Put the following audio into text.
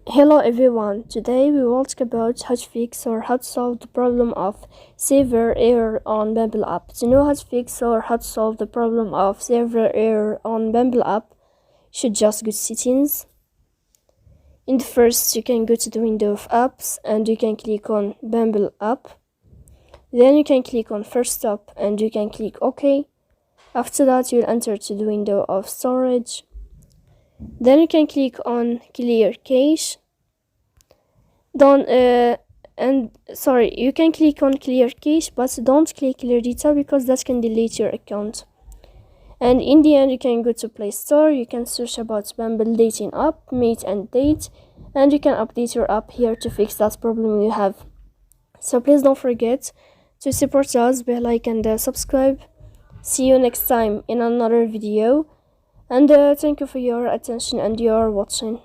Hello everyone, today we will talk about how to fix or how to solve the problem of server error on Bumble app. To know how to fix or how to solve the problem of server error on Bumble app, you should just go to settings. In the first, you can go to the window of apps and you can click on Bumble app. Then you can click on first stop and you can click OK. After that, you'll enter to the window of storage. Then you can click on clear cache. You can click on clear cache, but don't click clear data because that can delete your account. And in the end, you can go to Play Store. You can search about Bumble dating app, meet and date, and you can update your app here to fix that problem you have. So please don't forget to support us by like and subscribe. See you next time in another video. And thank you for your attention and your watching.